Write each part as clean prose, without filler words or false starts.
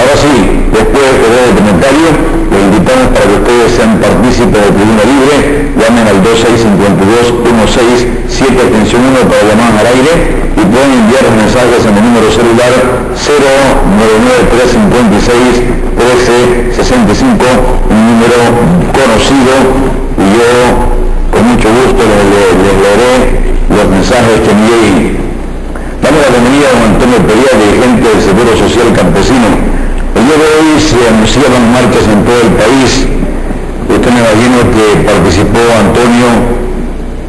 Ahora sí, después de este breve comentario, los invitamos para que ustedes sean partícipes de Tribuna Libre. Llamen al 265216, extensión 1 para llamadas al aire, y pueden enviar mensajes en el número celular 099-356-1365, un número conocido, y yo con mucho gusto les leeré los mensajes que envié. Damos la bienvenida a don Antonio Perea, dirigente del Seguro Social Campesino. El día de hoy se anunciaban marchas en todo el país. Usted me imagino que participó, Antonio.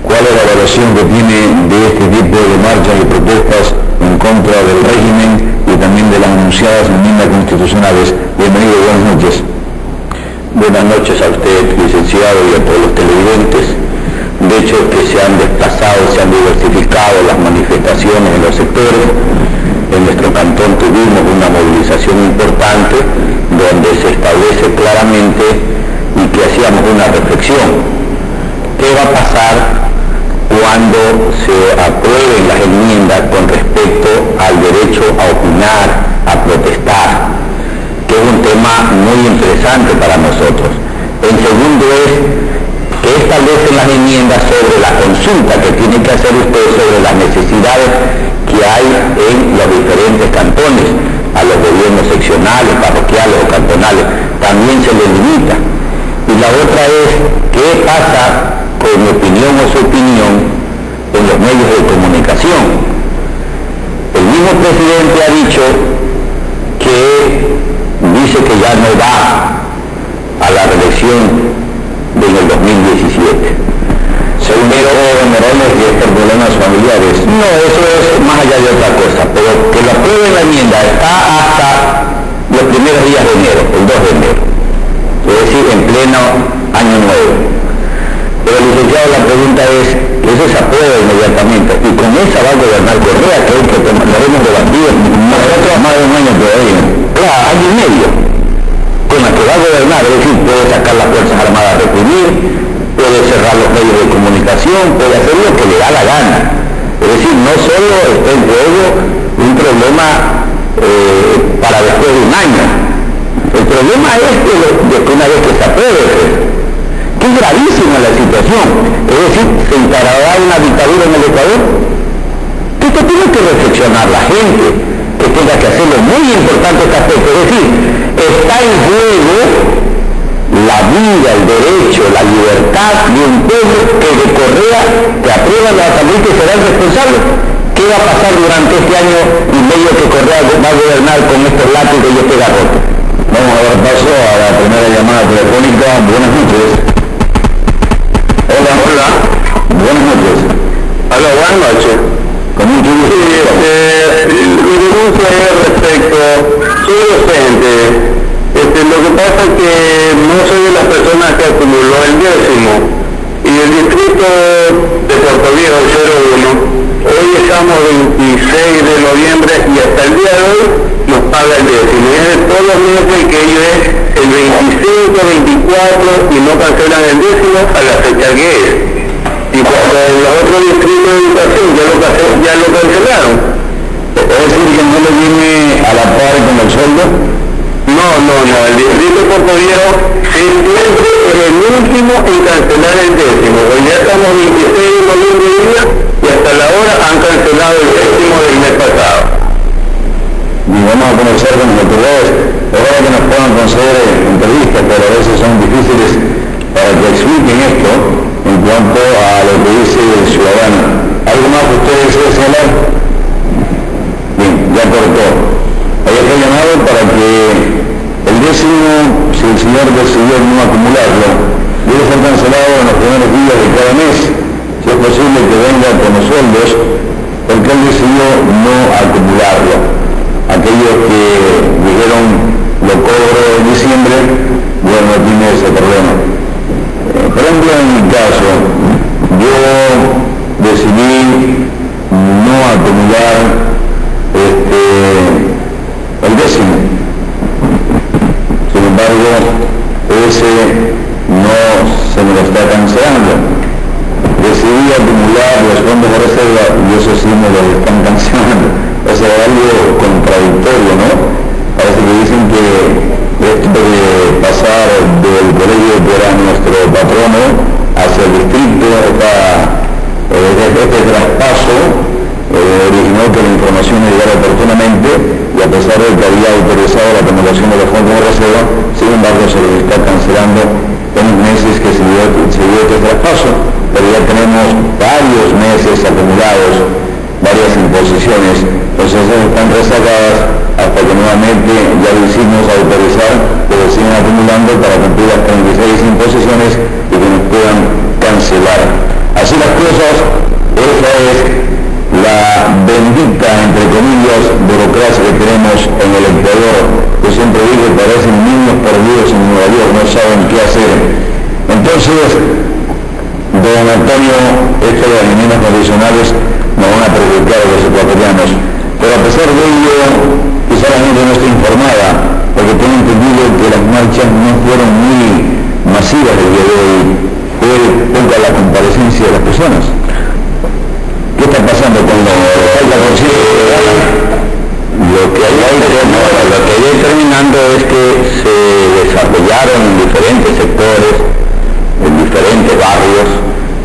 ¿Cuál es la evaluación que tiene de este tipo de marchas y protestas en contra del régimen y también de las anunciadas enmiendas constitucionales? Bienvenido, buenas noches. Buenas noches a usted, licenciado, y a todos los televidentes. De hecho, que se han desplazado, se han diversificado las manifestaciones en los sectores. En nuestro cantón tuvimos una movilización importante donde se establece claramente y que hacíamos una reflexión. ¿Qué va a pasar cuando se aprueben las enmiendas con respecto al derecho a opinar, a protestar? Que es un tema muy interesante para nosotros. El segundo es que establecen las enmiendas sobre la consulta que tiene que hacer usted sobre las necesidades que hay en los diferentes cantones, a los gobiernos seccionales, parroquiales o cantonales, también se les limita. Y la otra es, ¿qué pasa con mi opinión o su opinión en los medios de comunicación? El mismo presidente ha dicho que dice que ya no va a la reelección en el 2017. Según Morales, y es por problemas familiares. No, eso es más allá de otra cosa, pero que lo aprueben la enmienda está hasta los primeros días de enero, el 2 de enero, es decir, en pleno año nuevo. Pero licenciado, la pregunta es, eso se aprueba inmediatamente, y con esa va a gobernar Correa, que hoy que lo hemos debatido nosotros más de un año todavía. Claro, año y medio, con la que va a gobernar, es decir, puede sacar las Fuerzas Armadas a reprimir, puede cerrar los medios de comunicación, puede hacer lo que le da la gana. Es decir, no solo está en juego un problema para después de un año. El problema es que una vez que se apruebe, que es gravísima la situación. Es decir, se instalará una dictadura en el Ecuador. Que esto tiene que reflexionar la gente, que tenga que hacerlo. Muy importante este aspecto. Es decir, está en juego la vida, el derecho, la libertad de un pueblo que de Correa, que aprueba la asamblea y que será el responsable. ¿Qué va a pasar durante este año y medio que Correa va a gobernar con estos látigos y este garrote? Vamos a dar paso a la primera llamada telefónica. Buenas noches. Hola. Hola. Buenas noches. Hola, buenas noches. Con mucho gusto. Mi denuncia es respecto, soy docente. Lo que pasa es que no soy de las personas que acumuló el 10º, y el distrito de Puerto Viejo 01, hoy estamos 26 de noviembre y hasta el día de hoy nos paga el 10º, y es de todos los meses que ellos es el 25, 24 y no cancelan el 10º a la fecha que es. Y cuando en los otros distritos de educación ya lo cancelaron. Es decir, que no le viene a la par con el sueldo. No, el distrito de Puerto Viejo siempre es el último en cancelar el 10º. Hoy ya estamos 26 de noviembre y hasta la hora han cancelado el 10º del mes pasado. Y vamos a conversar con las autoridades. Ahora que nos puedan conceder entrevistas, pero a veces son difíciles para que expliquen esto en cuanto a lo que dice el ciudadano. ¿Algo más que usted desea señalar? Bien, ya cortó. Ahí está llamado para que el 10º, si el señor decidió no acumularlo, debe ser cancelado en los primeros días de cada mes, si es posible que venga con los sueldos, porque él decidió no acumularlo. Aquellos que dijeron lo cobro en diciembre, bueno, no tiene ese problema. Por ejemplo, en mi caso, yo decidí no acumular el 10º. Sin embargo, ese no se me lo está cancelando. Decidí acumular los fondos de reserva y eso sí me lo están cancelando. Es algo contradictorio, ¿no? parece que dicen que esto de pasar del colegio que era nuestro patrono hacia el distrito, este traspaso originó que la información no llegara oportunamente, y a pesar de que había autorizado la acumulación de los fondos de reserva, sin embargo se les está cancelando en los meses que se dio este traspaso, pero ya tenemos varios meses acumulados, varias imposiciones, entonces están rezagadas hasta que nuevamente ya lo hicimos autorizar, pero siguen acumulando para cumplir las 36 imposiciones y que nos puedan cancelar. Así las cosas, esa es la bendita, entre comillas, burocracia que tenemos en el Ecuador. Yo siempre digo que parecen niños perdidos en Nueva York, no saben qué hacer. Entonces, don Antonio, esto de las enmiendas condicionales nos van a perjudicar a los ecuatorianos, pero a pesar de ello, quizá la gente no esté informada, porque tengo entendido que las marchas no fueron muy masivas el día de hoy, fue poca la comparecencia de las personas. ¿Qué está pasando con la conciencia? Lo que hay determinando es que se desarrollaron en diferentes sectores, en diferentes barrios,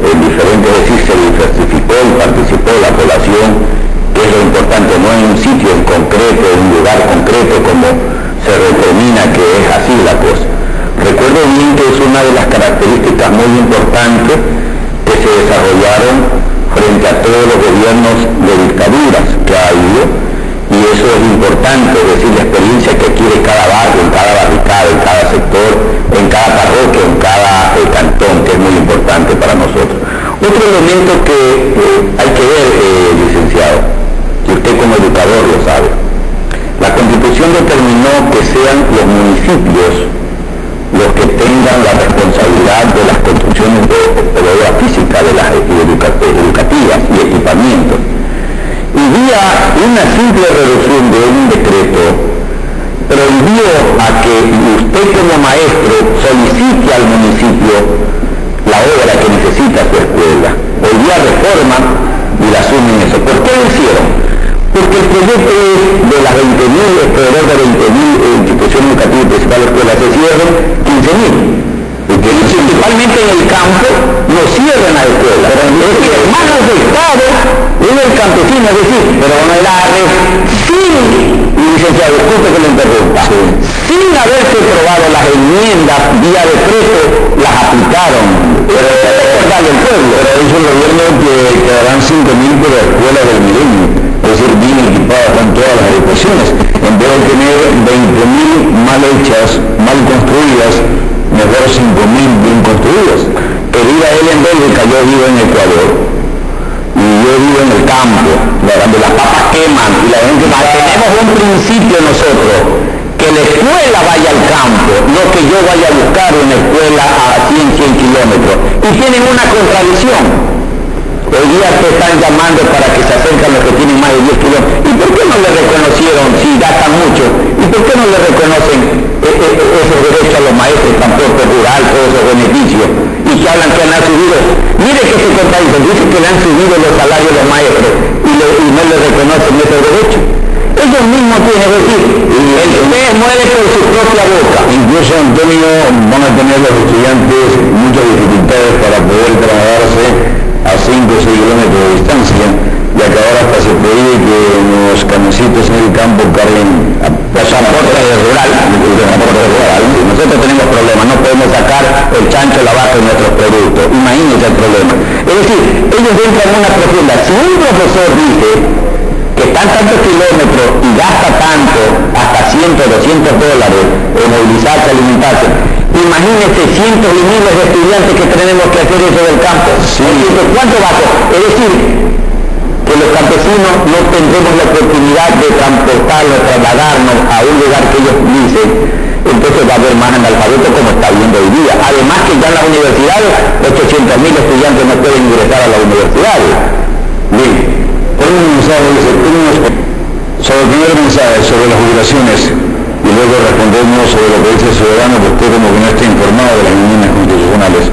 en diferentes, es decir, se diversificó y participó la población, que es lo importante, no en un sitio en concreto, en un lugar concreto, como se determina que es así la cosa. Recuerdo bien que es una de las características muy importantes que se desarrollaron frente a todos los gobiernos de dictaduras que ha habido, y eso es importante, es decir, la experiencia que adquiere cada barrio, en cada barricada, en cada sector, en cada parroquia, en cada cantón, que es muy importante para nosotros. Otro elemento que hay que ver, licenciado, y usted como educador lo sabe, la Constitución determinó que sean los municipios los que tengan la responsabilidad de las construcciones de la física, de las educativas y equipamientos. Y vía una simple reducción de un decreto, prohibió a que usted como maestro solicite al municipio la obra que necesita su escuela. Hoy día reforman y la asumen eso. ¿Por qué lo hicieron? Porque el proyecto es de las 20.000, alrededor de 20.000 instituciones educativas y principales escuelas, se cierren 15.000. Porque principalmente en el campo no cierran las escuelas. Pero es decir, el más afectado es el campesino, es decir, pero sin, licenciado, disculpe que lo interrumpa, sin haberse aprobado las enmiendas vía decreto, las aplicaron. Pero el pueblo. Pero dice el gobierno que quedarán 5.000 por la escuela del milenio, es decir, bien equipadas con todas las educaciones, en vez de tener 20.000 mal hechas, mal construidas, mejor 5.000 bien construidas. Querida él en Bélgica, yo vivo en Ecuador, y yo vivo en el campo, donde las papas queman, y la gente tenemos un principio nosotros, que la escuela vaya al campo, no que yo vaya a buscar una escuela a 100 kilómetros, y tienen una contradicción. Hoy día te están llamando para que se acerquen los que tienen más de 10 kilómetros. ¿Y por qué no le reconocieron, si gastan mucho, y por qué no le reconocen esos derechos a los maestros, transporte rural, todos esos beneficios? Y que hablan que han subido. Mire que se contradicen, dicen que le han subido los salarios a los maestros y no le reconocen esos derechos. Ellos mismos tienen que decir, el pez muere por su propia boca. Incluso, Antonio, van a tener los estudiantes muchas dificultades para poder trasladarse a 5 o 6 kilómetros de distancia, ya que ahora hasta se prohíbe que los camioncitos en el campo carguen pasaporte rural. Nosotros tenemos problemas, no podemos sacar el chancho, la vaca de nuestros productos. Imagínense el problema. Es decir, ellos entran en una profunda. Si un profesor dice que están tantos kilómetros y gasta tanto, hasta $100, $200 en movilizarse, alimentarse, imagínense cientos y miles de estudiantes que tenemos que hacer eso del campo. Sí. ¿Cuánto va a ser? Es decir, que los campesinos no tendremos la oportunidad de transportarlos, trasladarnos a un lugar que ellos dicen, entonces va a haber más analfabetos como está viendo hoy día. Además que ya en las universidades, 800.000 estudiantes no pueden ingresar a las universidades. Bien, tenemos un mensaje, sobre el primer mensaje sobre las jubilaciones, y luego respondemos sobre lo que dice el ciudadano, que usted como que no está informado de las enmiendas constitucionales.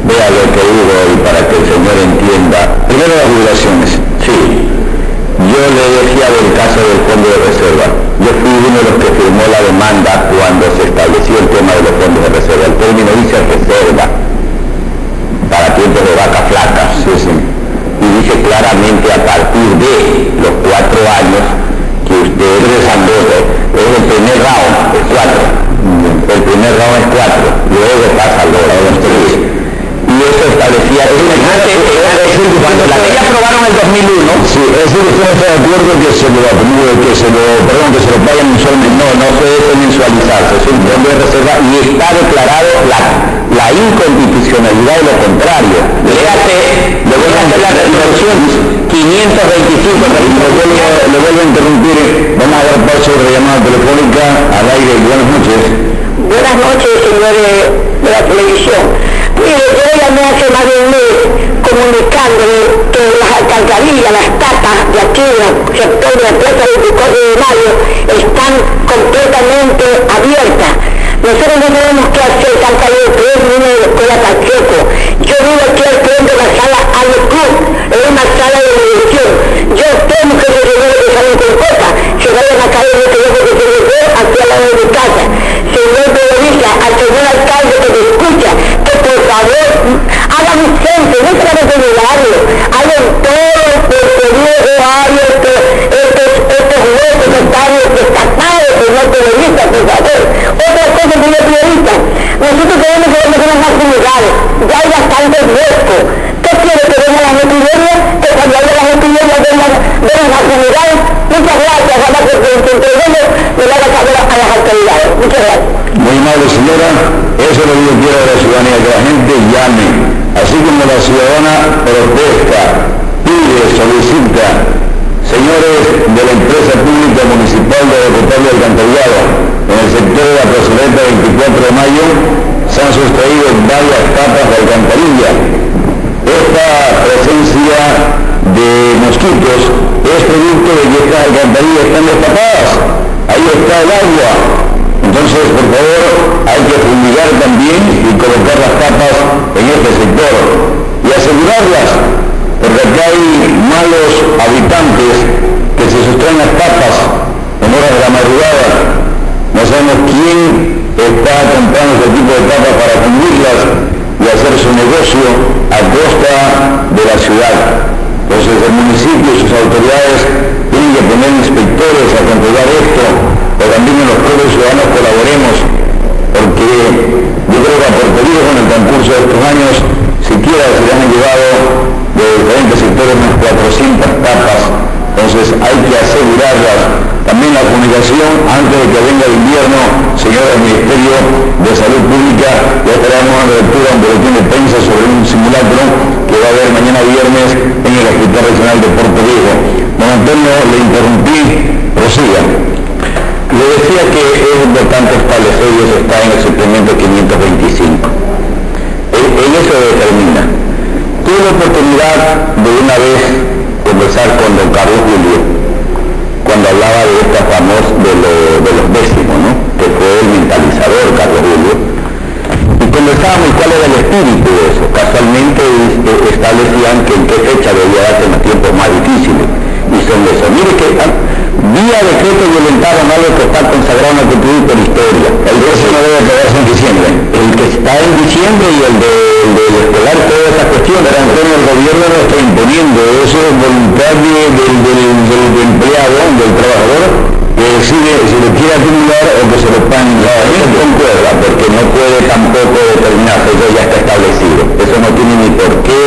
Vea lo que digo y para que el señor entienda. Primero las jubilaciones. Sí, yo yo le decía del caso del fondo de reserva. Yo fui uno de los que firmó la demanda cuando se estableció el tema de los fondos de reserva. El término dice reserva para tiempos de vacas flacas. Sí, sí. Y dice claramente a partir de los 4 años que usted regresando, es el primer round, es 4. El primer round es 4, luego pasa al 2, y eso establecía, cuando la ley aprobaron en el 2001, sí, es decir, usted no está de acuerdo que se lo paguen mensualmente. no se debe mensualizarse, es un fondo de reserva y está declarado la inconstitucionalidad de lo contrario. Léate, le voy a hacer la resolución 525. Le vuelvo a interrumpir, vamos a dar paso a la llamada telefónica al aire. Buenas noches. Buenas noches, señores de la televisión. Mire, yo llamé hace más de un mes comunicándole que las alcantarillas, las tapas de aquí, del sector de la Plaza 24 de Mayo, están completamente abiertas. Nosotros no tenemos que hacer tanta luz, que es una de la escuela Pacheco. Yo vivo aquí al frente de la sala al Club, es una sala de televisión. Yo temo que los señores que salen con cosas se vayan a caer en este viejo que se les ve aquí al lado de mi casa. Señor periodista, al señor alcalde que me escucha, que por favor hagan un centro, no solamente en el área, hagan todo el periodo área, estos huecos que están destacados, señor periodista, por favor. Otra cosa, señor periodista, nosotros tenemos que ver más unidades, ya hay bastantes huecos. ¿Qué quiere que vengan las epidemias? Que cuando haya las epidemias vengan las unidades. Muchas gracias, ojalá que entre ellos me lo haga saber a las autoridades. Muchas gracias. Muy amable señora, eso es lo que yo quiero de la ciudadanía, que la gente llame, así como la ciudadana protesta, pide, solicita. Señores de la empresa pública municipal de agua potable y alcantarillado, en el sector de la plazoleta 24 de mayo, se han sustraído varias tapas de alcantarilla. Esta presencia de mosquitos es producto de que estas alcantarillas están destapadas. Ahí está el agua. Entonces, por favor, hay que fumigar también y colocar las tapas en este sector y asegurarlas, porque acá hay malos habitantes que se sustraen las tapas en horas de la madrugada. No sabemos quién está comprando este tipo de tapas para fundirlas y hacer su negocio a costa de la ciudad. Entonces, el municipio y sus autoridades tienen que poner inspectores a controlar esto, pero también los propios ciudadanos colaboremos, porque yo creo que a Portería con el transcurso de estos años siquiera se le han llevado de diferentes sectores unas 400 tapas. Entonces hay que asegurarlas. También la comunicación, antes de que venga el invierno, señores del Ministerio de Salud Pública, ya estaremos dando lectura a un boletín de prensa sobre un simulacro que va a haber mañana viernes en el Hospital Regional de Puerto Rico. Don Antonio, le interrumpí, prosiga. Le decía que es importante establecer, y eso está en el suplemento 525. En eso determina. Tuve la oportunidad de una vez conversar con don Carlos Julio, cuando hablaba de esta famosa, de los décimos, ¿no? Que fue el mentalizador Carlos Julio, y conversábamos cuál era el espíritu de eso. Casualmente establecían que en qué fecha debía darse en los tiempos más difíciles, y son de eso. Mire que vía decreto violentaron algo que está consagrado en el contributo por historia. El décimo debe acabarse en diciembre. El que está en diciembre y el de escolar toda esa cuestión, pero Antonio, el gobierno lo está imponiendo. Eso es voluntad del empleado, del trabajador, que decide si lo quiere acumular o que se lo paguen. No concuerda, porque no puede tampoco determinarse, eso ya está establecido. Eso no tiene ni por qué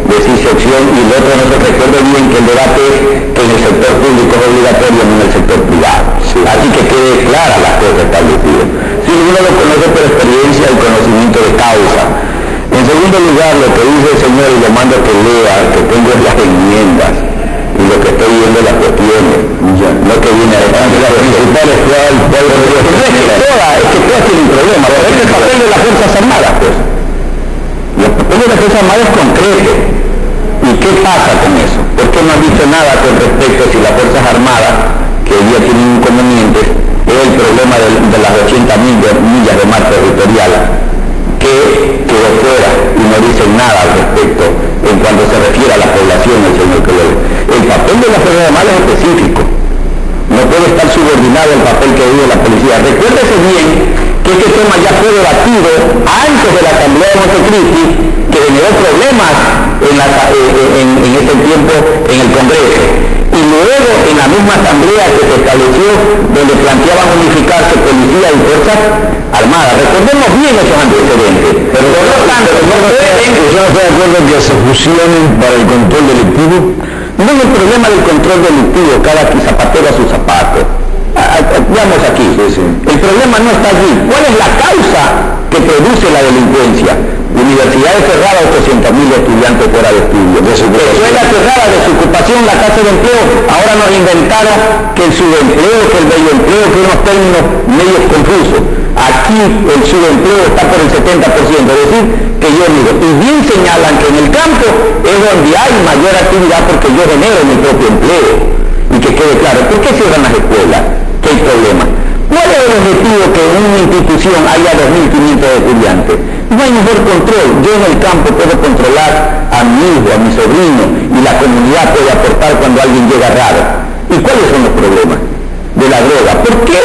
decirse opción, y lo otro no se recuerda bien que el debate es que en el sector público es obligatorio, no en el sector privado. Sí. Así que quede clara las cosas establecidas. Si uno lo conoce por experiencia y conocimiento de causa. En segundo lugar, lo que dice el señor, y lo mando que lea, que tengo las enmiendas, y lo que estoy viendo las cuestiones, lo que viene a la principal es que todas tienen problemas, pero es el papel de las Fuerzas Armadas, pues. El papel de las Fuerzas Armadas es concreto. ¿Y qué pasa con eso? ¿Por qué no han dicho nada con respecto si las Fuerzas Armadas, que hoy día tienen inconvenientes, es el problema de las 80 millas de mar territorial, que quedó fuera y no dicen nada al respecto en cuanto se refiere a la población, el señor que el papel papel de las Fuerzas Armadas es específico. No puede estar subordinado al papel que vive la policía. Recuérdese bien que este tema ya fue debatido antes de la Asamblea de Montecristi, que generó problemas en ese tiempo en el Congreso. Y luego en la misma Asamblea que se estableció, donde planteaban unificarse policía y fuerzas armadas. Recordemos bien esos antecedentes. Pero por lo tanto, ¿Usted no está de acuerdo en que se fusionen para el control delictivo? no es el problema del control delictivo, cada zapatero a su zapato. Veamos aquí. El problema no está allí. ¿Cuál es la causa que produce la delincuencia? Universidades cerradas, 800.000 estudiantes fuera de estudio. Escuelas cerradas, desocupación, la tasa de empleo. Ahora nos inventaron que el subempleo, que el bello empleo, que unos términos medios confusos. Aquí el subempleo está por el 70%, es decir, que yo digo, y bien señalan que en el campo es donde hay mayor actividad porque yo genero mi propio empleo. Y que quede claro, ¿por qué cierran las escuelas? ¿Qué hay problema? ¿Cuál es el objetivo que en una institución haya 2.500 estudiantes? No hay mejor control. Yo en el campo puedo controlar a mi hijo, a mi sobrino, y la comunidad puede aportar cuando alguien llega raro. ¿Y cuáles son los problemas de la droga? ¿Por qué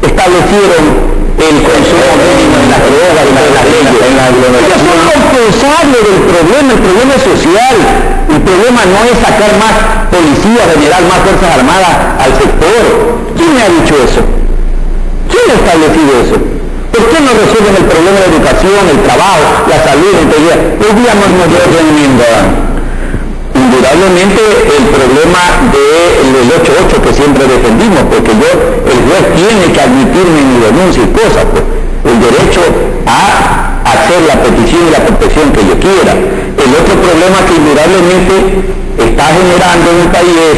establecieron el consumo mínimo en las drogas y en las leyes? Ellos son responsables del problema. El problema es social. El problema no es sacar más policías, generar más fuerzas armadas al sector. ¿Quién me ha dicho eso? ¿Quién ha establecido eso? ¿Por qué no resuelven el problema de educación, el trabajo, la salud, la integridad? Hoy día no nos dio enmienda. Indudablemente el problema del 8-8 que siempre defendimos, porque el juez tiene que admitirme mi denuncia y cosas, pues, el derecho a hacer la petición y la protección que yo quiera. El otro problema que indudablemente está generando en el país es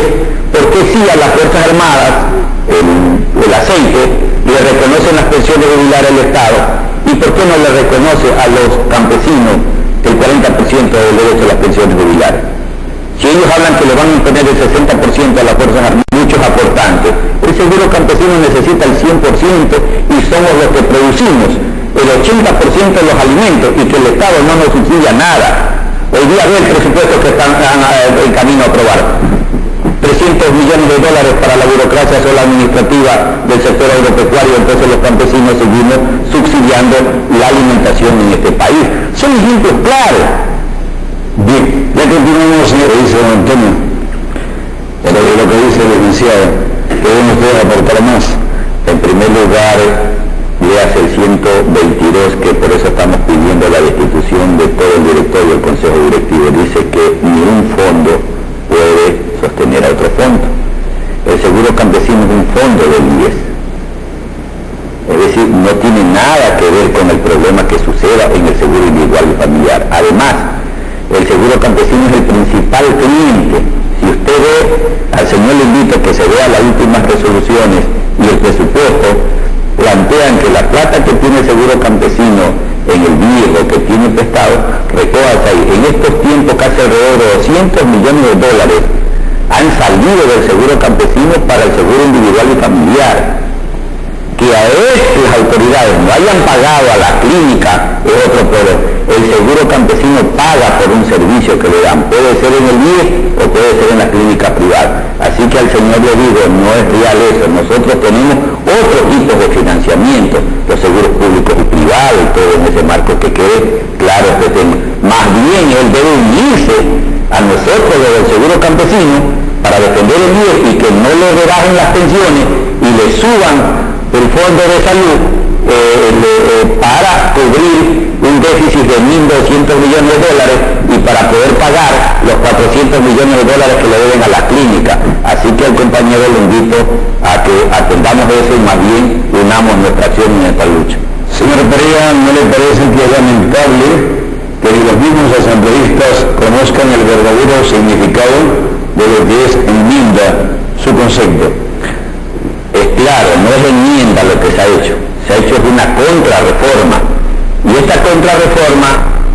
por qué sí a las Fuerzas Armadas el aceite le reconocen las pensiones jubilares del Estado y por qué no le reconoce a los campesinos el 40% del derecho a las pensiones jubilares. Si ellos hablan que le van a imponer el 60% a las Fuerzas Armadas, muchos aportantes, el seguro campesino necesita el 100% y somos los que producimos el 80% de los alimentos y que el Estado no nos subsidia nada. Hoy día ve el presupuesto que están en camino a aprobar. 300 millones de dólares para la burocracia sola administrativa del sector agropecuario, entonces los campesinos seguimos subsidiando la alimentación en este país. Son ejemplos claros. Bien, ya continuamos, señor, dice don Antonio, sobre lo que dice el licenciado. ¿Pueden ustedes aportar más? En primer lugar, le hace el 122, que por eso estamos pidiendo la destitución de todo el directorio del Consejo Directivo. Dice que ni un fondo puede sostener a otro fondo. El seguro campesino es un fondo del IES. Es decir, no tiene nada que ver con el problema que suceda en el seguro individual y familiar. Además, el seguro campesino es el principal cliente. Si usted ve, al señor le invito a que se vea las últimas resoluciones y el presupuesto, plantean que la plata que tiene el seguro campesino en el viejo que tiene prestado, recoja ahí. En estos tiempos casi alrededor de 200 millones de dólares han salido del seguro campesino para el seguro individual y familiar. Que a las autoridades no hayan pagado a la clínica es otro problema. El seguro campesino paga por un servicio que le dan, puede ser en el IES o puede ser en la clínica privada. Así que al señor le digo, no es real eso. Nosotros tenemos otros tipos de financiamiento, los seguros públicos y privados y todo en ese marco, que quede claro este tema. Más bien él debe unirse a nosotros desde el seguro campesino para defender el IES y que no le rebajen las pensiones y le suban el fondo de salud para cubrir un déficit de 1.200 millones de dólares y para poder pagar los 400 millones de dólares que le deben a la clínica. Así que al compañero le invito a que atendamos eso y más bien unamos nuestra acción en esta lucha. Señor Pereira, ¿no le parece que es lamentable que los mismos asambleístas conozcan el verdadero significado de lo que es enmienda, su concepto? Es claro, no es enmienda lo que se ha hecho es una contrarreforma, y esta contrarreforma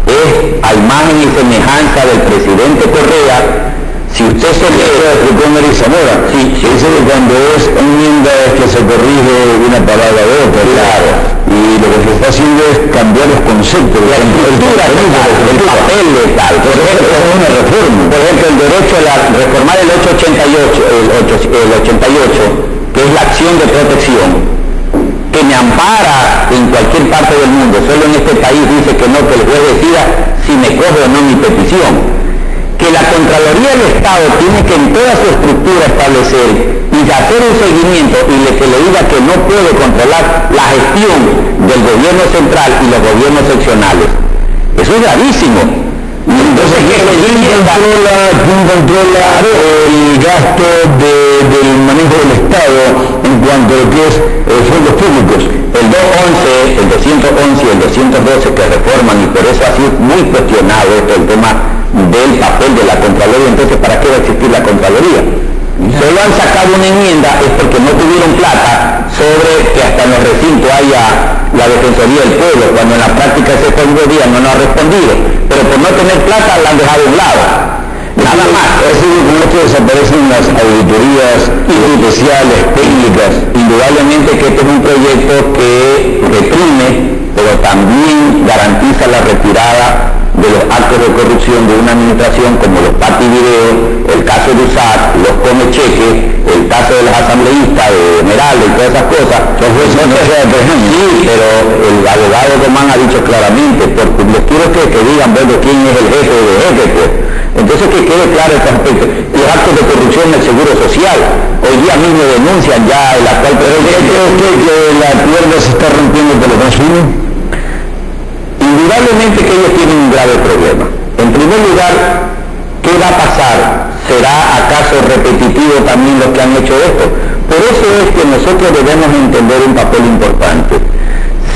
es a imagen y semejanza del presidente Correa. Si usted se lee con Zamora, sí, dice que cuando es enmienda es que se corrige una palabra de otra, claro, y lo que se está haciendo es cambiar los conceptos, la estructura, el papel legal. Por ejemplo, es una reforma. Por ejemplo, el derecho a reformar el 881 ampara en cualquier parte del mundo. Solo en este país dice que no, que el juez decida si me coge o no mi petición. Que la Contraloría del Estado tiene que en toda su estructura establecer y hacer un seguimiento y que le diga que no puede controlar la gestión del gobierno central y los gobiernos seccionales. Eso es gravísimo. Entonces, ¿quién controla el gasto del manejo del Estado en cuanto a lo que es fondos públicos? El 211, el 211 y el 212 que reforman, y por eso ha sido muy cuestionado esto, el tema del papel de la Contraloría. Entonces, ¿para qué va a existir la Contraloría? Solo han sacado una enmienda es porque no tuvieron plata sobre que hasta en los recintos haya la Defensoría del Pueblo, cuando en la práctica ese día no nos ha respondido, pero por no tener plata la han dejado a un lado. Nada más. Es decir, con esto desaparecen las auditorías especiales, técnicas. Indudablemente que este es un proyecto que reprime, pero también garantiza la retirada de los actos de corrupción de una administración, como los pati video, el caso de USAC, los come cheques, el caso de los asambleístas, de Meralda y todas esas cosas. Sí, pero el abogado Román ha dicho claramente, porque les quiero que digan, bueno, quién es el jefe de jefe, pues. Entonces que quede claro este aspecto. Los actos de corrupción en el Seguro Social, hoy día mismo denuncian ya el actual presidente. ¿Cree usted que la cuerda se está rompiendo por los consumos? Indudablemente que ellos tienen un grave problema. En primer lugar, ¿qué va a pasar? ¿Será acaso repetitivo también lo que han hecho esto? Por eso es que nosotros debemos entender un papel importante.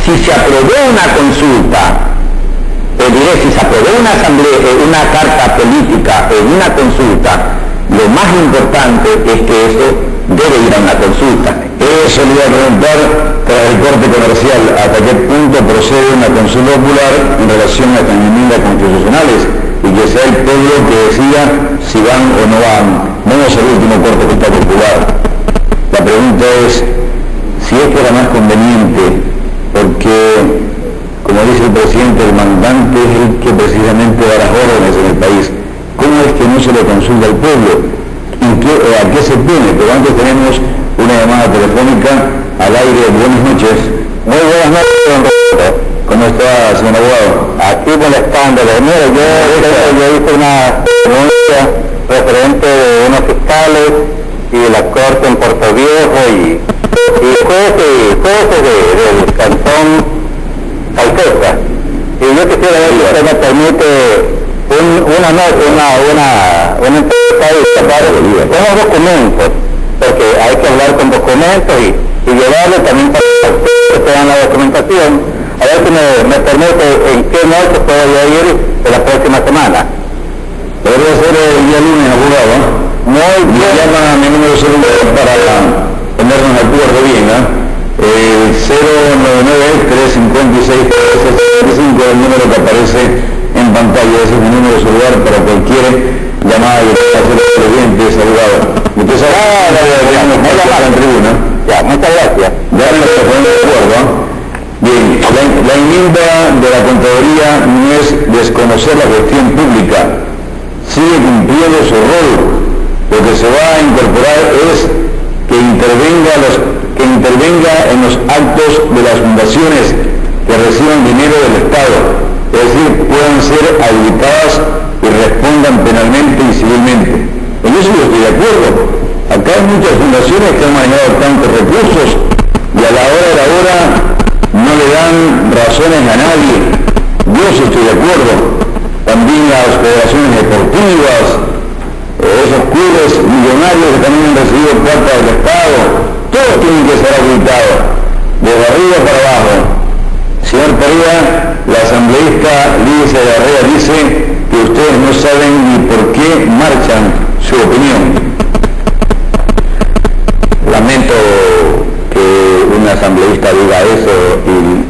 Si se aprobó una consulta, si se aprobó una asamblea, una carta política en una consulta, lo más importante es que eso debe ir a una consulta. Eso le iba a preguntar tras el corte comercial, ¿hasta qué punto procede una consulta popular en relación a estas enmiendas constitucionales? Y que sea el pueblo que decida si van o no van. Vamos al último corte que está popular. La pregunta es si esto era más conveniente, porque, como dice el presidente, el mandante es el que precisamente da las órdenes en el país. ¿Cómo es que no se le consulta al pueblo? ¿A qué se tiene? Pero antes tenemos una llamada telefónica al aire. Buenas noches. Muy buenas noches, don Roberto. ¿Cómo está, señor abogado? Aquí molestándole. Mira, yo hice una denuncia referente de unos fiscales y de la corte en Puerto Viejo y jueces del cantón Alcosa. Y yo quisiera ver si usted me permite una unos documentos, porque hay que hablar con documentos y llevarle también para que tengan la documentación. A ver si me permite en qué noche puedo ir de la próxima semana. Podría ser el día lunes, abogado. Muy bien. Me llaman a mi número celular para ponernos de acuerdo bien, ¿eh? 099-356-365 es el número que aparece en pantalla. Ese es mi número celular para cualquier llamada que pueda hacer el cliente, abogado. Usted sabe en tribuna. Ya, muchas gracias. Ya nos ponemos de acuerdo. Bien, la enmienda de la Contraloría no es desconocer la gestión pública, sigue cumpliendo su rol. Lo que se va a incorporar es que intervenga en los actos de las fundaciones que reciban dinero del Estado, es decir, puedan ser habilitadas y respondan penalmente y civilmente. En eso yo estoy de acuerdo. Acá hay muchas fundaciones que han manejado tantos recursos y a la hora de la hora no le dan razones a nadie. Yo sí estoy de acuerdo. También las federaciones deportivas, esos clubes millonarios que también han recibido plata del Estado, todos tienen que ser habilitados, desde arriba para abajo. Señor Perea, la asambleísta Lidia Garrea dice que ustedes no saben ni por qué marchan. Su opinión. Lamento que un asambleísta diga eso y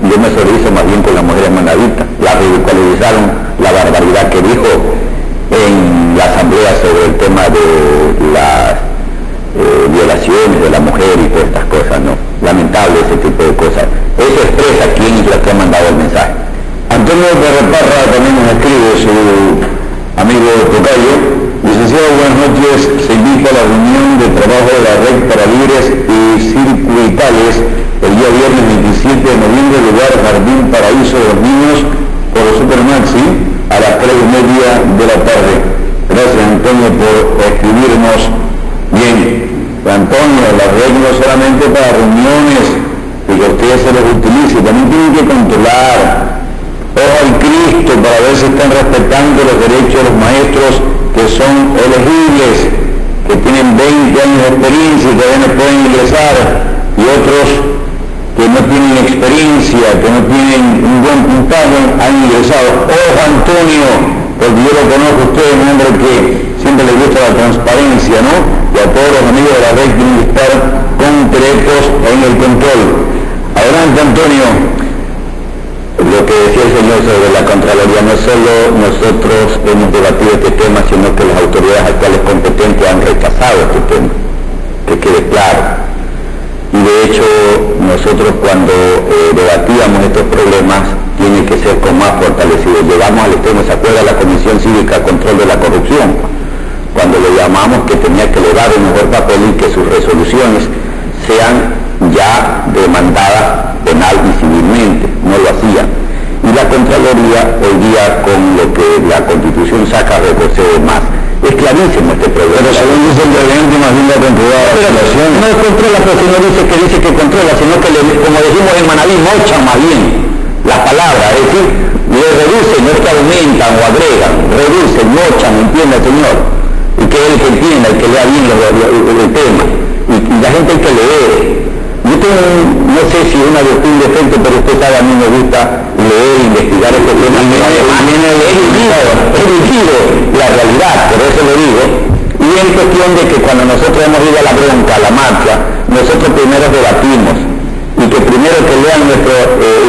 yo me solidarizo más bien con las mujeres manaditas. La ridiculizaron la barbaridad que dijo en la asamblea sobre el tema de las violaciones de la mujer y todas estas cosas, ¿no? Lamentable ese tipo de cosas. Eso expresa quién es la que ha mandado el mensaje. Antonio Parra también nos escribe, su amigo tocayo. Licenciado, buenas noches. Se invita a la reunión de trabajo de la Red para Libres y Circuit Vitales el día viernes 27 de noviembre, lugar Jardín Paraíso de los Niños, por Supermaxi, a las 3:30 de la tarde. Gracias, Antonio, por escribirnos. Bien, Antonio, las reglas no solamente para reuniones y que ustedes se los utilice, también tienen que controlar. Ojo al Cristo para ver si están respetando los derechos de los maestros que son elegibles, que tienen 20 años de experiencia y todavía no pueden ingresar, y otros que no tienen experiencia, que no tienen un buen puntaje, han ingresado. Ojo, Antonio, porque yo lo conozco a usted, un hombre que siempre le gusta la transparencia, ¿no? Y a todos los amigos de la red tienen que estar concretos en el control. Adelante, Antonio. Lo que decía el señor sobre la Contraloría, no solo nosotros hemos debatido este tema, sino que las autoridades actuales competentes han rechazado este tema, que quede claro. Y de hecho, nosotros cuando debatíamos estos problemas, tiene que ser con más fortalecido. Llegamos al extremo, ¿se acuerda? La Comisión Cívica Control de la Corrupción, cuando le llamamos que tenía que elevar un mejor papel y que sus resoluciones sean ya demandadas penal y civilmente, no lo hacía. Y la Contraloría hoy día, con lo que la Constitución saca, retrocede más. Es clarísimo este problema. Pero según dice el presidente, más bien la controla la relación. No controla, pero si no dice que controla, sino que, como decimos en Manaví, mochan más bien las palabras, es decir, le reducen, no es que aumentan o agregan, reducen, mochan, entienda, señor, y que él que entienda, y que lea bien el tema, y la gente hay que leer. Yo tengo, no sé si es una virtud, un defecto, pero usted sabe, a mí me gusta leer, investigar estos temas. He vivido la realidad, por eso lo digo, y en cuestión de que cuando nosotros hemos ido a la bronca, a la marcha, nosotros primero debatimos, y que primero que lean nuestro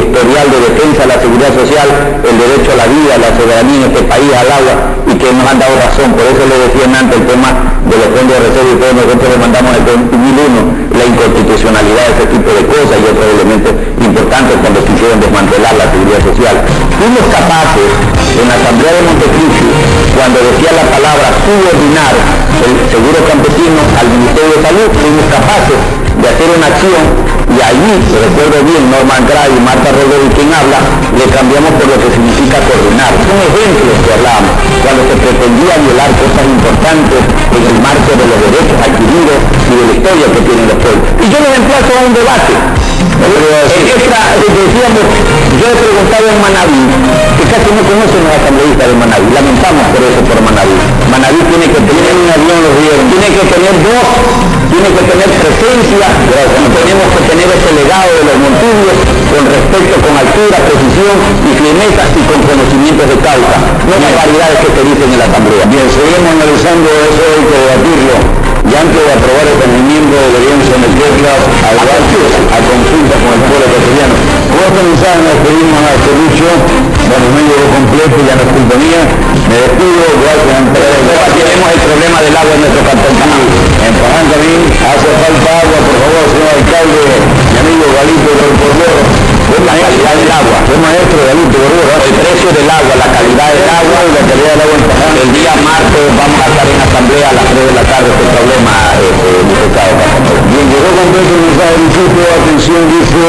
historial de defensa de la seguridad social, el derecho a la vida, a la soberanía en este país, al agua, y que nos han dado razón. Por eso le decían antes el tema de los fondos de reserva, y todos nosotros demandamos en el 2001 la inconstitucionalidad de ese tipo de cosas y otros elementos importantes cuando quisieron desmantelar la seguridad social. Fuimos capaces, en la Asamblea de Montecristi, cuando decía la palabra subordinar el seguro campesino al Ministerio de Salud, fuimos capaces de hacer una acción, y allí, recuerdo bien, Norman Gray y Marta Rodríguez, quien habla, le cambiamos por lo que significa coordinar. Son ejemplos que hablamos, cuando se pretendía violar cosas importantes en el marco de los derechos adquiridos y de la historia que tienen los pueblos. Y yo les emplazo a un debate. Decíamos, yo he preguntado en Manaví, que casi no conocen los asambleístas de Manaví, lamentamos por eso por Manaví. Manaví tiene que tener un avión, tiene que tener voz, tiene que tener presencia, y tenemos que tener ese legado de los Montubios con respecto, con altura, precisión y firmeza y con conocimientos de causa, no las variedades que se dicen en la Asamblea. Bien, seguimos analizando eso, hay que debatirlo. Y antes de aprobar este movimiento deberían someterlas a consulta con el pueblo ecuatoriano. Con este mensaje nos despedimos a Celucho, bueno, me llegó completo, ya no es culpa mía. Me despido, gracias a Tenemos el problema del agua en nuestro cantón. En Paján también hace falta agua, por favor, señor alcalde, mi amigo Galito del Cordero. La calidad del agua. Fue maestro Galito Cordero. El precio del agua, la calidad del agua y la calidad del agua en Paján. El día martes vamos a estar en asamblea a las 3 de la tarde, este problema, diputado. Bien, llegó completo el mensaje del sitio, atención, dice,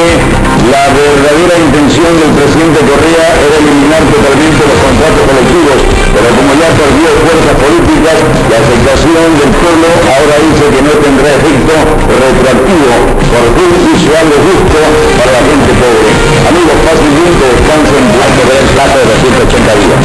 la verdadera intención del presidente Correa era eliminar totalmente los contratos colectivos, pero como ya perdió fuerzas políticas, la aceptación del pueblo ahora dice que no tendrá efecto retroactivo, por fin hizo algo justo para la gente pobre. Amigos, fácilmente descansen. Hay que ver el plazo de los 180 días.